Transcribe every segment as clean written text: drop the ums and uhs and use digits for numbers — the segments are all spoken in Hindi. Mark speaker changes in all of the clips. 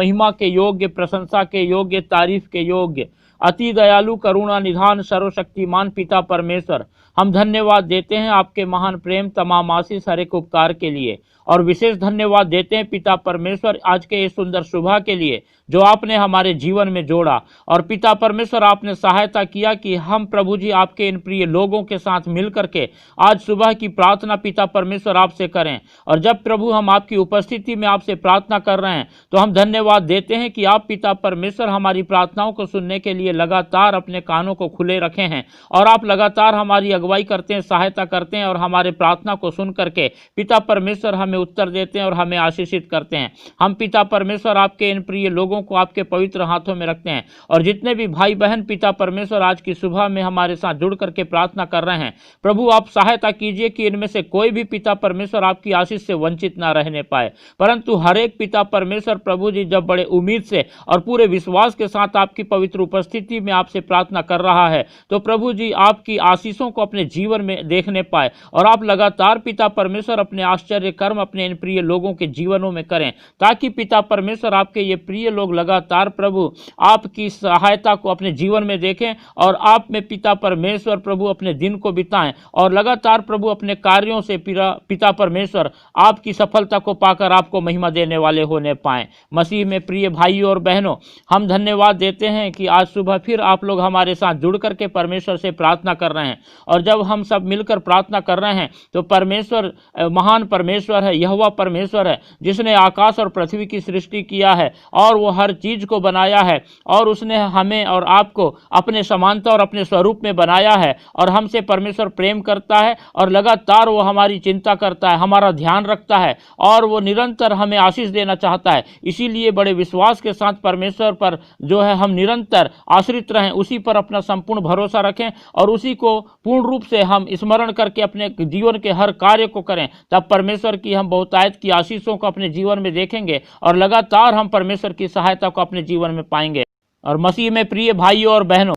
Speaker 1: महिमा के योग्य, प्रशंसा के योग्य, तारीफ के योग्य, अति दयालु, करुणा निधान, सर्वशक्तिमान पिता परमेश्वर, हम धन्यवाद देते हैं आपके महान प्रेम, तमाम आशीष, हर एक उपकार के लिए। और विशेष धन्यवाद देते हैं पिता परमेश्वर आज के इस सुंदर सुबह के लिए जो आपने हमारे जीवन में जोड़ा। और पिता परमेश्वर आपने सहायता किया कि हम प्रभु जी आपके इन प्रिय लोगों के साथ मिल करके आज सुबह की प्रार्थना पिता परमेश्वर आपसे करें। और जब प्रभु हम आपकी उपस्थिति में आपसे प्रार्थना कर रहे हैं तो हम धन्यवाद देते हैं कि आप पिता परमेश्वर हमारी प्रार्थनाओं को सुनने के लिए लगातार अपने कानों को खुले रखे हैं और आप लगातार हमारी अगुवाई करते हैं, सहायता करते हैं और हमारे प्रार्थना को सुन करके पिता परमेश्वर हमें उत्तर देते हैं और हमें आशीषित करते हैं। हम पिता परमेश्वर आपके इन प्रिय लोगों को आपके पवित्र हाथों में रखते हैं और जितने भी भाई बहन पिता परमेश्वर आज की सुबह में हमारे साथ जुड़ करके प्रार्थना कर रहे हैं, प्रभु आप सहायता कीजिए कि इनमें से कोई भी पिता परमेश्वर आपकी आशीष से वंचित ना रहने पाए, परंतु हर एक पिता परमेश्वर प्रभु जी जब बड़े उम्मीद से और पूरे विश्वास के साथ आपकी पवित्र उपस्थिति में आपसे प्रार्थना कर रहा है तो प्रभु जी आपकी आशीषों को अपने जीवन में देखने पाए और आप लगातार पिता परमेश्वर अपने आश्चर्य कर्म अपने इन प्रिय लोगों के जीवनों में करें, ताकि पिता परमेश्वर आपके ये प्रिय लोग लगातार प्रभु आपकी सहायता को अपने जीवन में देखें और आप में पिता परमेश्वर प्रभु अपने दिन को बिताएं और लगातार प्रभु अपने कार्यों से पिता परमेश्वर आपकी सफलता को पाकर आपको महिमा देने वाले होने पाएं। मसीह में प्रिय भाइयों और बहनों, हम धन्यवाद देते हैं कि आज सुबह फिर आप लोग हमारे साथ जुड़ करके परमेश्वर से प्रार्थना कर रहे हैं और जब हम सब मिलकर प्रार्थना कर रहे हैं तो परमेश्वर महान परमेश्वर है, यहोवा परमेश्वर है जिसने आकाश और पृथ्वी की सृष्टि किया है और वो हर चीज को बनाया है और उसने हमें और आपको अपने समानता और अपने स्वरूप में बनाया है और हमसे परमेश्वर प्रेम करता है और लगातार वो हमारी चिंता करता है, हमारा ध्यान रखता है और वो निरंतर हमें आशीष देना चाहता है। इसीलिए बड़े विश्वास के साथ परमेश्वर पर जो है हम निरंतर आश्रित रहें, उसी पर अपना संपूर्ण भरोसा रखें और उसी को पूर्ण रूप से हम स्मरण करके अपने जीवन के हर कार्य को करें, तब परमेश्वर की हम बहुतायत की आशीषों को अपने जीवन में देखेंगे और लगातार हम परमेश्वर की सहायता को अपने जीवन में पाएंगे। और मसीह में प्रिय भाइयों और बहनों,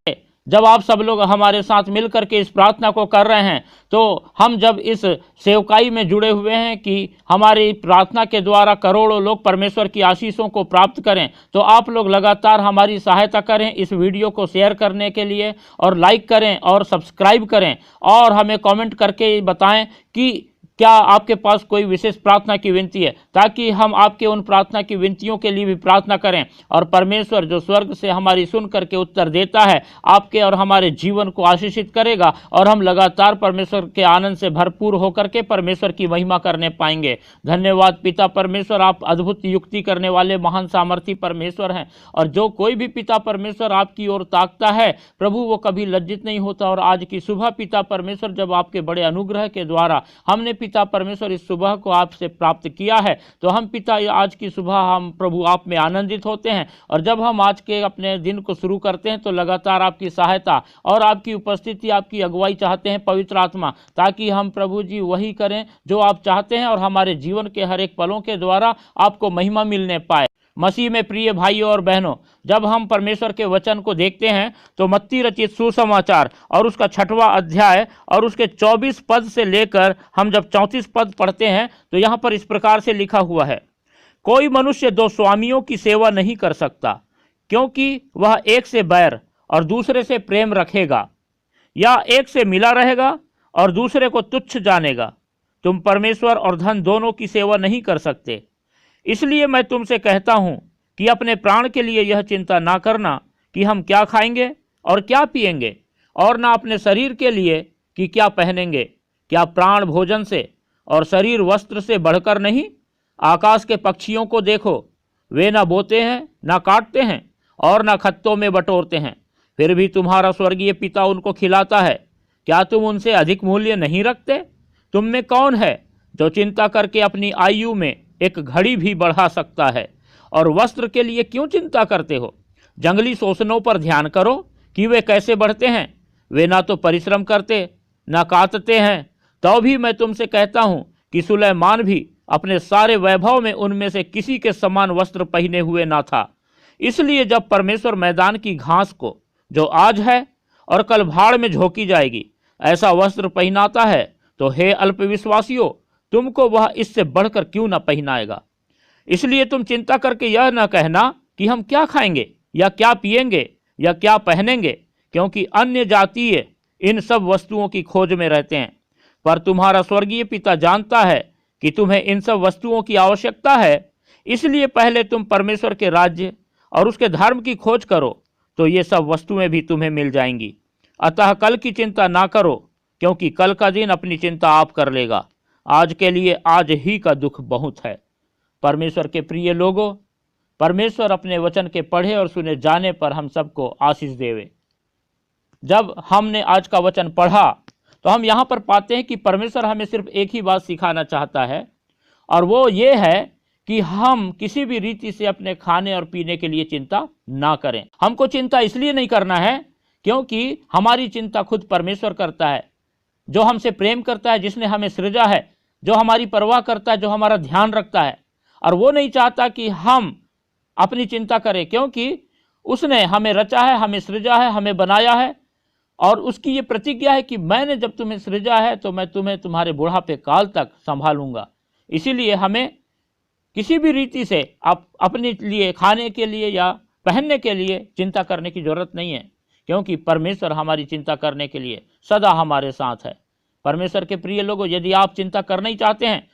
Speaker 1: जब आप सब लोग हमारे साथ मिलकर के इस प्रार्थना को कर रहे हैं तो हम जब इस सेवकाई में जुड़े हुए हैं कि हमारी प्रार्थना के द्वारा करोड़ों लोग परमेश्वर की आशीषों को प्राप्त करें, तो आप लोग लगातार हमारी सहायता करें इस वीडियो को शेयर करने के लिए और लाइक करें और सब्सक्राइब करें और हमें कमेंट करके बताएं कि क्या आपके पास कोई विशेष प्रार्थना की विनती है, ताकि हम आपके उन प्रार्थना की विनतियों के लिए भी प्रार्थना करें और परमेश्वर जो स्वर्ग से हमारी सुन करके उत्तर देता है आपके और हमारे जीवन को आशीषित करेगा और हम लगातार परमेश्वर के आनंद से भरपूर होकर के परमेश्वर की महिमा करने पाएंगे। धन्यवाद पिता परमेश्वर, आप अद्भुत युक्ति करने वाले महान सामर्थी परमेश्वर हैं और जो कोई भी पिता परमेश्वर आपकी ओर ताकता है प्रभु वो कभी लज्जित नहीं होता। और आज की सुबह पिता परमेश्वर जब आपके बड़े अनुग्रह के द्वारा हमने पिता परमेश्वर इस सुबह को आपसे प्राप्त किया है तो हम पिता आज की सुबह हम प्रभु आप में आनंदित होते हैं और जब हम आज के अपने दिन को शुरू करते हैं तो लगातार आपकी सहायता और आपकी उपस्थिति, आपकी अगुवाई चाहते हैं पवित्र आत्मा, ताकि हम प्रभु जी वही करें जो आप चाहते हैं और हमारे जीवन के हर एक पलों के द्वारा आपको महिमा मिलने पाए। मसीह में प्रिय भाइयों और बहनों, जब हम परमेश्वर के वचन को देखते हैं तो मत्ती रचित सुसमाचार और उसका 6वां अध्याय और उसके 24 पद से लेकर हम जब 34 पद पढ़ते हैं तो यहाँ पर इस प्रकार से लिखा हुआ है, कोई मनुष्य दो स्वामियों की सेवा नहीं कर सकता, क्योंकि वह एक से बैर और दूसरे से प्रेम रखेगा, या एक से मिला रहेगा और दूसरे को तुच्छ जानेगा। तुम परमेश्वर और धन दोनों की सेवा नहीं कर सकते। इसलिए मैं तुमसे कहता हूं कि अपने प्राण के लिए यह चिंता ना करना कि हम क्या खाएंगे और क्या पिएंगे, और ना अपने शरीर के लिए कि क्या पहनेंगे। क्या प्राण भोजन से और शरीर वस्त्र से बढ़कर नहीं? आकाश के पक्षियों को देखो, वे ना बोते हैं, ना काटते हैं और ना खत्तों में बटोरते हैं, फिर भी तुम्हारा स्वर्गीय पिता उनको खिलाता है। क्या तुम उनसे अधिक मूल्य नहीं रखते? तुम में कौन है जो चिंता करके अपनी आयु में एक घड़ी भी बढ़ा सकता है? और वस्त्र के लिए क्यों चिंता करते हो? जंगली शोषणों पर ध्यान करो कि वे कैसे बढ़ते हैं। वे ना तो परिश्रम करते ना कातते हैं। तो भी मैं तुमसे कहता हूँ कि सुलैमान भी अपने सारे वैभव में उनमें से किसी के समान वस्त्र पहने हुए ना था। इसलिए जब परमेश्वर मैदान की घास को, जो आज है और कल भाड़ में झोंकी जाएगी, ऐसा वस्त्र पहनाता है, तो हे अल्पविश्वासियों, तुमको वह इससे बढ़कर क्यों न पहनाएगा। इसलिए तुम चिंता करके यह न कहना कि हम क्या खाएंगे या क्या पिएंगे या क्या पहनेंगे, क्योंकि अन्य जातीय इन सब वस्तुओं की खोज में रहते हैं, पर तुम्हारा स्वर्गीय पिता जानता है कि तुम्हें इन सब वस्तुओं की आवश्यकता है। इसलिए पहले तुम परमेश्वर के राज्य और उसके धर्म की खोज करो, तो ये सब वस्तुएं भी तुम्हें मिल जाएंगी। अतः कल की चिंता ना करो, क्योंकि कल का दिन अपनी चिंता आप कर लेगा। आज के लिए आज ही का दुख बहुत है। परमेश्वर के प्रिय लोगों, परमेश्वर अपने वचन के पढ़े और सुने जाने पर हम सबको आशीष देवे। जब हमने आज का वचन पढ़ा तो हम यहाँ पर पाते हैं कि परमेश्वर हमें सिर्फ एक ही बात सिखाना चाहता है, और वो ये है कि हम किसी भी रीति से अपने खाने और पीने के लिए चिंता ना करें। हमको चिंता इसलिए नहीं करना है क्योंकि हमारी चिंता खुद परमेश्वर करता है, जो हमसे प्रेम करता है, जिसने हमें सृजा है, जो हमारी परवाह करता है, जो हमारा ध्यान रखता है। और वो नहीं चाहता कि हम अपनी चिंता करें, क्योंकि उसने हमें रचा है, हमें सृजा है, हमें बनाया है, और उसकी ये प्रतिज्ञा है कि मैंने जब तुम्हें सृजा है तो मैं तुम्हें तुम्हारे बुढ़ापे काल तक संभालूंगा। इसीलिए हमें किसी भी रीति से अपने लिए खाने के लिए या पहनने के लिए चिंता करने की जरूरत नहीं है, क्योंकि परमेश्वर हमारी चिंता करने के लिए सदा हमारे साथ है। परमेश्वर के प्रिय लोगों, यदि आप चिंता करना ही चाहते हैं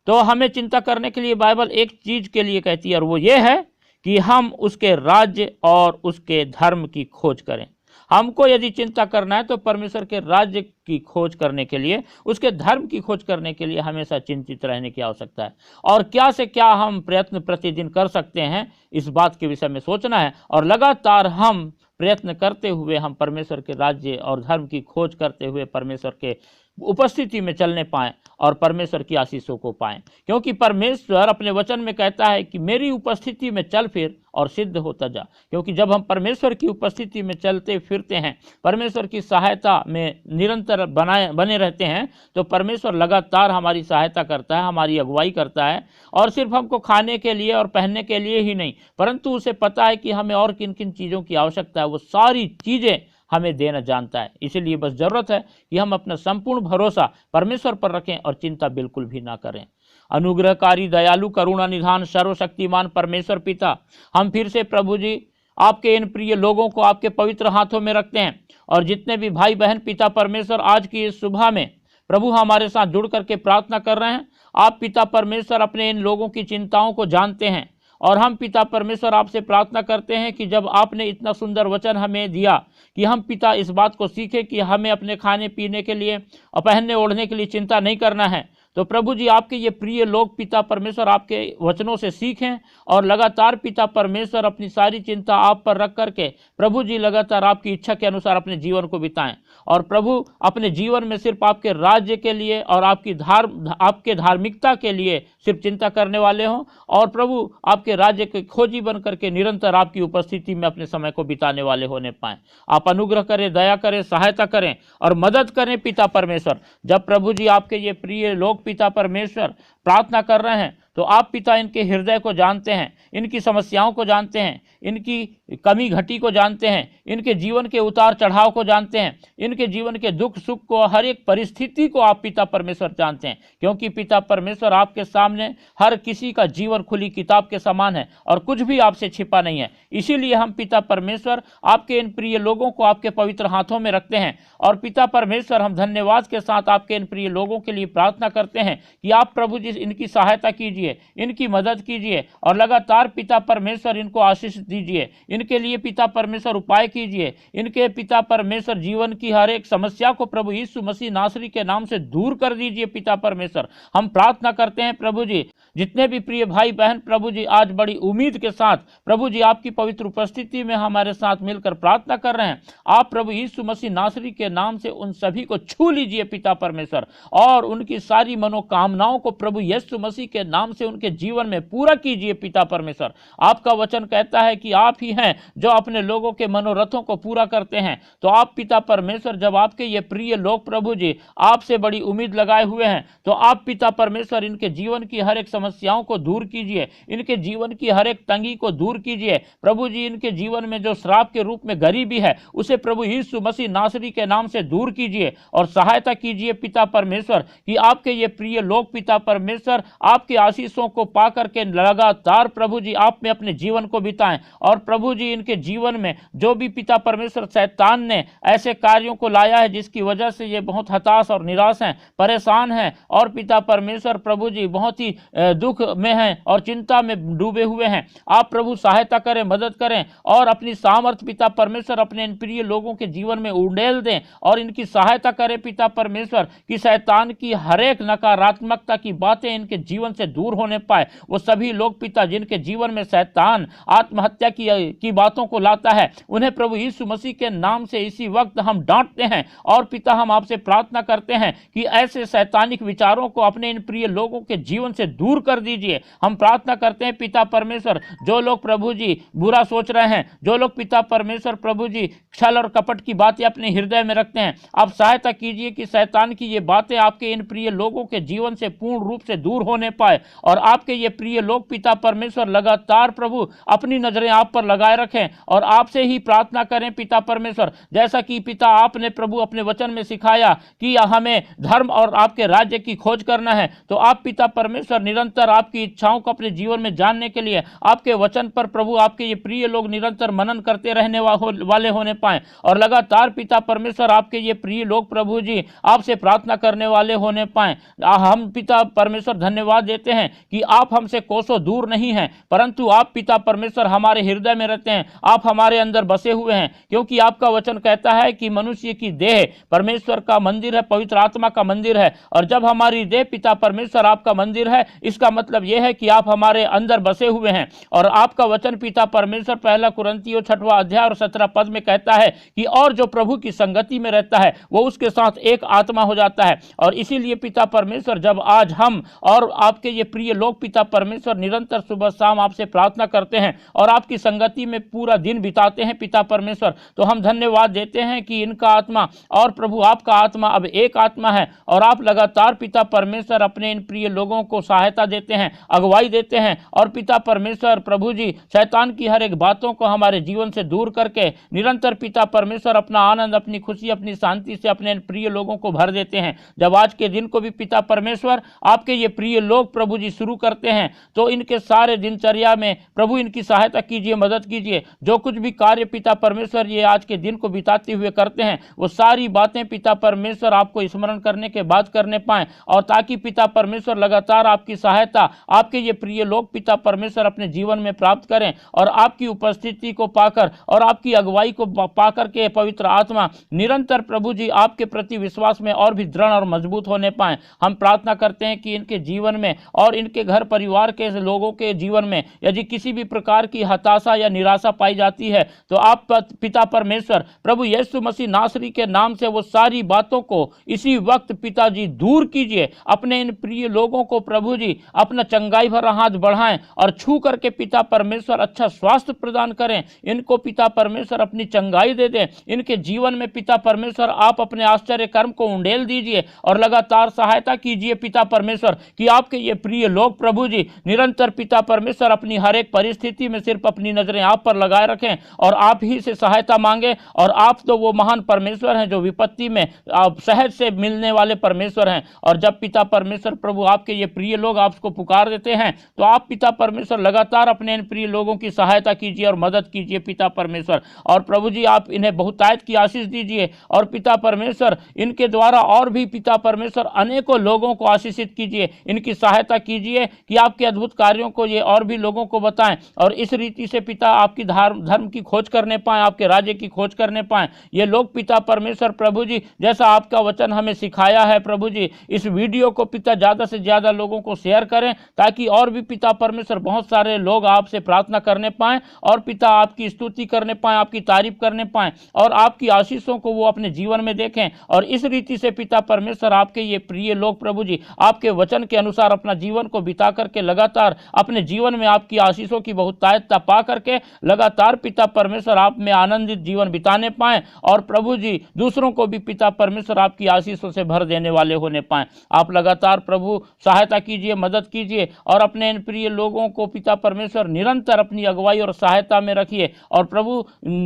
Speaker 1: तो हमें चिंता करने के लिए बाइबल एक चीज के लिए कहती है, और वो ये है कि हम उसके राज्य और उसके धर्म की खोज करें। हमको यदि चिंता करना है तो परमेश्वर के राज्य की खोज करने के लिए, उसके धर्म की खोज करने के लिए हमेशा चिंतित रहने की आवश्यकता है। और क्या से क्या हम प्रयत्न प्रतिदिन कर सकते हैं, इस बात के विषय में सोचना है, और लगातार हम प्रयत्न करते हुए हम परमेश्वर के राज्य और धर्म की खोज करते हुए परमेश्वर के उपस्थिति में चलने पाएं और परमेश्वर की आशीषों को पाएं। क्योंकि परमेश्वर अपने वचन में कहता है कि मेरी उपस्थिति में चल फिर और सिद्ध होता जा। क्योंकि जब हम परमेश्वर की उपस्थिति में चलते फिरते हैं, परमेश्वर की सहायता में निरंतर बने रहते हैं, तो परमेश्वर लगातार हमारी सहायता करता है, हमारी अगुवाई करता है। और सिर्फ हमको खाने के लिए और पहनने के लिए ही नहीं, परंतु उसे पता है कि हमें और किन किन चीज़ों की आवश्यकता है, वो सारी चीज़ें हमें देना जानता है। इसीलिए बस जरूरत है कि हम अपना संपूर्ण भरोसा परमेश्वर पर रखें और चिंता बिल्कुल भी ना करें। अनुग्रहकारी, दयालु, करुणा निधान, सर्वशक्तिमान परमेश्वर पिता, हम फिर से प्रभु जी आपके इन प्रिय लोगों को आपके पवित्र हाथों में रखते हैं, और जितने भी भाई बहन पिता परमेश्वर आज की इस सुबह में प्रभु हमारे साथ जुड़ करके प्रार्थना कर रहे हैं, आप पिता परमेश्वर अपने इन लोगों की चिंताओं को जानते हैं। और हम पिता परमेश्वर आपसे प्रार्थना करते हैं कि जब आपने इतना सुंदर वचन हमें दिया कि हम पिता इस बात को सीखें कि हमें अपने खाने पीने के लिए और पहनने ओढ़ने के लिए चिंता नहीं करना है, तो प्रभु जी आपके ये प्रिय लोग पिता परमेश्वर आपके वचनों से सीखें और लगातार पिता परमेश्वर अपनी सारी चिंता आप पर रख करके प्रभु जी लगातार आपकी इच्छा के अनुसार अपने जीवन को बिताएं। और प्रभु अपने जीवन में सिर्फ आपके राज्य के लिए और आपके धार्मिकता के लिए सिर्फ चिंता करने वाले हों, और प्रभु आपके राज्य के खोजी बन करके निरंतर आपकी उपस्थिति में अपने समय को बिताने वाले होने पाएं। आप अनुग्रह करें, दया करें, सहायता करें और मदद करें पिता परमेश्वर। जब प्रभु जी आपके ये प्रिय लोग पिता परमेश्वर प्रार्थना कर रहे हैं, तो आप पिता इनके हृदय को जानते हैं, इनकी समस्याओं को जानते हैं, इनकी कमी घटी को जानते हैं, इनके जीवन के उतार चढ़ाव को जानते हैं, इनके जीवन के दुख सुख को, हर एक परिस्थिति को आप पिता परमेश्वर जानते हैं। क्योंकि पिता परमेश्वर आपके सामने हर किसी का जीवन खुली किताब के समान है और कुछ भी आपसे छिपा नहीं है। इसीलिए हम पिता परमेश्वर आपके इन प्रिय लोगों को आपके पवित्र हाथों में रखते हैं, और पिता परमेश्वर हम धन्यवाद के साथ आपके इन प्रिय लोगों के लिए प्रार्थना करते हैं कि आप प्रभु जी इनकी सहायता कीजिए, इनकी मदद कीजिए, और लगातार पिता परमेश्वर इनको आशीष दीजिए। इनके लिए पिता परमेश्वर उपाय कीजिए। इनके पिता परमेश्वर जीवन की हर एक समस्या को प्रभु यीशु मसीह नासरी के नाम से दूर कर दीजिए। पिता परमेश्वर हम प्रार्थना करते हैं प्रभु जी, जितने भी प्रिय भाई बहन प्रभु जी आज बड़ी उम्मीद के साथ प्रभु जी आपकी पवित्र उपस्थिति में हमारे साथ मिलकर प्रार्थना कर रहे हैं, आप प्रभु यीशु मसीह नासरी के नाम से उन सभी को छू लीजिए पिता परमेश्वर, और उनकी सारी मनोकामनाओं को प्रभु यीशु मसीह के नाम से उनके जीवन में पूरा कीजिए पिता परमेश्वर। आपका वचन कहता है कि आप ही हैं जो अपने लोगों के मनोरथों को पूरा करते हैं। तो आप पिता परमेश्वर जब आपके ये प्रिय लोग प्रभु जी आपसे बड़ी उम्मीद लगाए हुए हैं, तो आप पिता परमेश्वर इनके जीवन की हर एक समस्याओं को दूर कीजिए, इनके जीवन की हर एक तंगी को दूर कीजिए। प्रभु जी, इनके जीवन में जो श्राप के रूप में गरीबी है उसे प्रभु यीशु मसीह नासरी के नाम से दूर कीजिए और सहायता कीजिए पिता परमेश्वर कि आपके ये प्रिय लोग पिता परमेश्वर आपके आशीषों को पा करके लगातार प्रभु जी आप में अपने जीवन को बिताएं। और प्रभु जी, इनके जीवन में जो भी पिता परमेश्वर शैतान ने ऐसे कार्यों को लाया है जिसकी वजह से ये बहुत हताश और निराश हैं, परेशान हैं और पिता परमेश्वर प्रभु जी बहुत ही दुख में हैं और चिंता में डूबे हुए हैं, आप प्रभु सहायता करें, मदद करें और अपनी सामर्थ पिता परमेश्वर अपने इन प्रिय लोगों के जीवन में उड़ेल दें और इनकी सहायता करें पिता परमेश्वर कि शैतान की हर एक नकारात्मकता की बातें इनके जीवन से दूर होने पाए। वो सभी लोग पिता जिनके जीवन में शैतान आत्महत्या की बातों को लाता है, उन्हें प्रभु यीशु मसीह के नाम से इसी वक्त हम डांटते हैं और पिता हम आपसे प्रार्थना करते हैं कि ऐसे शैतानिक विचारों को अपने इन प्रिय लोगों के जीवन से दूर कर दीजिए। हम प्रार्थना करते हैं पिता परमेश्वर, जो लोग प्रभु जी बुरा सोच रहे हैं, जो लोग पिता परमेश्वर प्रभु जी छल और कपट की बातें अपने हृदय में रखते हैं, आप सहायता कीजिए कि शैतान की ये बातें आपके इन प्रिय लोगों के जीवन से पूर्ण रूप से दूर होने पाए और आपके ये प्रिय लोग पिता परमेश्वर लगातार प्रभु अपनी नजरें आप पर लगाए रखें और आपसे ही प्रार्थना करें पिता परमेश्वर। जैसा कि पिता आपने प्रभु अपने वचन में सिखाया कि हमें धर्म और आपके राज्य की खोज करना है, तो आप पिता परमेश्वर निरंतर आपकी इच्छाओं को अपने जीवन में जानने के लिए आपके वचन पर प्रभु आपके ये प्रिय लोग निरंतर मनन करते रहने वाले होने पाए और लगातार पिता परमेश्वर आपके ये प्रिय लोग प्रभु जी आपसे प्रार्थना करने वाले होने पाए। हम पिता परमेश्वर धन्यवाद देते हैं कि आप हमसे कोसों दूर नहीं हैं, परंतु आप पिता परमेश्वर हमारे हृदय में रहते हैं, आप हमारे अंदर बसे हुए हैं, क्योंकि आपका वचन कहता है कि मनुष्य की देह परमेश्वर का मंदिर है, पवित्र आत्मा का मंदिर है। और जब हमारी देह पिता परमेश्वर आपका मंदिर है, इसका मतलब यह है कि आप हमारे अंदर बसे हुए हैं। और आपका वचन पिता परमेश्वर 1 कुरिन्थियों 6वां अध्याय और 17 पद में कहता है कि और जो प्रभु की संगति में रहता है वो उसके साथ एक आत्मा हो जाता है। और इसीलिए पिता परमेश्वर जब आज हम और आपके ये प्रिय लोग पिता परमेश्वर निरंतर सुबह शाम आपसे प्रार्थना करते हैं और आपकी संगति में पूरा दिन बिताते हैं पिता परमेश्वर, तो हम धन्यवाद देते हैं कि इनका आत्मा और प्रभु आपका आत्मा अब एक आत्मा है और आप लगातार पिता परमेश्वर अपने इन प्रिय लोगों को सहायता देते हैं, अगुवाई देते हैं और पिता परमेश्वर प्रभु जी शैतान की हर एक बातों को हमारे जीवन से दूर करके निरंतर पिता परमेश्वर अपना आनंद, अपनी खुशी, अपनी शांति से अपने प्रिय लोगों को भर देते हैं। जब आज के दिन को भी पिता परमेश्वर आपके ये प्रिय लोग प्रभु जी शुरू करते हैं, तो इनके सारे दिनचर्या में प्रभु इनकी सहायता कीजिए, मदद कीजिए। जो कुछ भी कार्य पिता परमेश्वर ये आज के दिन को बिताते हुए करते हैं, वो सारी बातें पिता परमेश्वर आपको स्मरण करने के बाद करने पाएं और ताकि पिता परमेश्वर लगातार आपकी सहायता आपके ये प्रिय लोग पिता परमेश्वर अपने जीवन में प्राप्त करें और आपकी उपस्थिति को पाकर और आपकी अगुवाई को पाकर के पवित्र आत्मा निरंतर प्रभु जी आपके प्रति विश्वास में और भी दृढ़ और मजबूत होने पाएं। हम प्रार्थना करते हैं कि इनके जीवन में और इनके घर परिवार के लोगों के जीवन में यदि किसी भी प्रकार की हताशा या निराशा पाई जाती है, तो आप पिता परमेश्वर प्रभु यीशु मसीह नासरी के नाम से वो सारी बातों को इसी वक्त पिताजी दूर कीजिए। अपने इन प्रिय लोगों को प्रभु जी अपना चंगाई भरा हाथ बढ़ाएं और छू करके पिता परमेश्वर अच्छा स्वास्थ्य प्रदान करें। इनको पिता परमेश्वर अपनी चंगाई दे दें। इनके जीवन में पिता परमेश्वर आप अपने आश्चर्य कर्म को उंडेल दीजिए और लगातार सहायता कीजिए पिता परमेश्वर कि आपके ये प्रिय लोग प्रभु जी निरंतर पिता परमेश्वर अपनी हर एक परिस्थिति में सिर्फ अपनी नजरें आप पर लगाए रखें और आप ही से सहायता मांगे। और आप तो वो महान परमेश्वर हैं जो विपत्ति में सहज से मिलने वाले परमेश्वर हैं। और जब पिता परमेश्वर प्रभु आपके ये प्रिय लोग आपको पुकार देते हैं, तो आप पिता परमेश्वर लगातार अपने इन प्रिय लोगों की सहायता कीजिए और मदद कीजिए पिता परमेश्वर। और प्रभु जी आप इन्हें बहुतायत की आशीष दीजिए और पिता परमेश्वर इनके द्वारा और भी पिता परमेश्वर अनेकों लोगों को आशीषित कीजिए, इनकी सहायता कीजिए कि आपके अद्भुत कार्यों को ये और भी लोगों को बताएं और इस रीति से पिता आपकी धर्म की खोज करने पाएं, आपके राज्य की खोज करने पाएं। ये लोग पिता परमेश्वर प्रभु जी जैसा आपका वचन हमें सिखाया है प्रभु जी, इस वीडियो को पिता ज़्यादा से ज़्यादा लोगों को शेयर करें ताकि और भी पिता परमेश्वर बहुत सारे लोग आपसे प्रार्थना करने पाएं और पिता आपकी स्तुति करने पाएं, आपकी तारीफ करने पाएं और आपकी आशीषों को वो अपने जीवन में देखें। और इस रीति से पिता परमेश्वर आपके ये प्रिय लोग प्रभु जी आपके वचन के अनुसार अपना जीवन को बिता करके लगातार अपने जीवन में आपकी आशीषों की बहुतायतता पा करके लगातार पिता परमेश्वर आप में आनंदित जीवन बिताने पाएं और प्रभु जी दूसरों को भी पिता परमेश्वर आपकी आशीषों से भर देने वाले होने पाएं। आप लगातार प्रभु सहायता कीजिए, मदद मदद कीजिए और अपने इन प्रिय लोगों को पिता परमेश्वर निरंतर अपनी अगुवाई और सहायता में रखिए। और प्रभु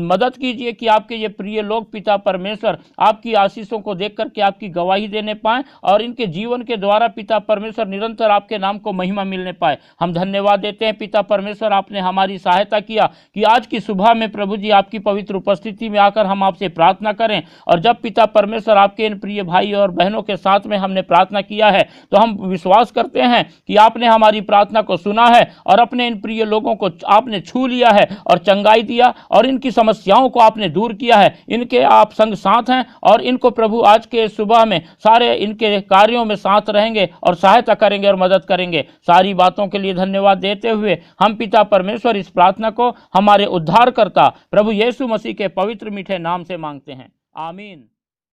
Speaker 1: मदद कीजिए कि आपके ये प्रिय लोग पिता परमेश्वर आपकी आशीषों को देख करके आपकी गवाही देने पाए और इनके जीवन के द्वारा पिता परमेश्वर निरंतर आपके नाम को महिमा मिलने पाए। हम धन्यवाद देते हैं पिता परमेश्वर, आपने हमारी सहायता किया कि आज की सुबह में प्रभु जी आपकी पवित्र उपस्थिति में आकर हम आपसे प्रार्थना करें। और जब पिता परमेश्वर आपके इन प्रिय भाई और बहनों के साथ में हमने प्रार्थना किया है तो हम विश्वास करते हैं कि आपने हमारी प्रार्थना को सुना है और अपने इन प्रिय लोगों को आपने छू लिया है और चंगाई दिया और इनकी समस्याओं को आपने दूर किया है। इनके आप संग साथ हैं और इनको प्रभु आज के सुबह में सारे इनके कार्यों में साथ रहेंगे और सहायता करेंगे और मदद करेंगे। सारी बातों के लिए धन्यवाद देते हुए हम पिता परमेश्वर इस प्रार्थना को हमारे उद्धारकर्ता प्रभु यीशु मसीह के पवित्र मीठे नाम से मांगते हैं, आमीन।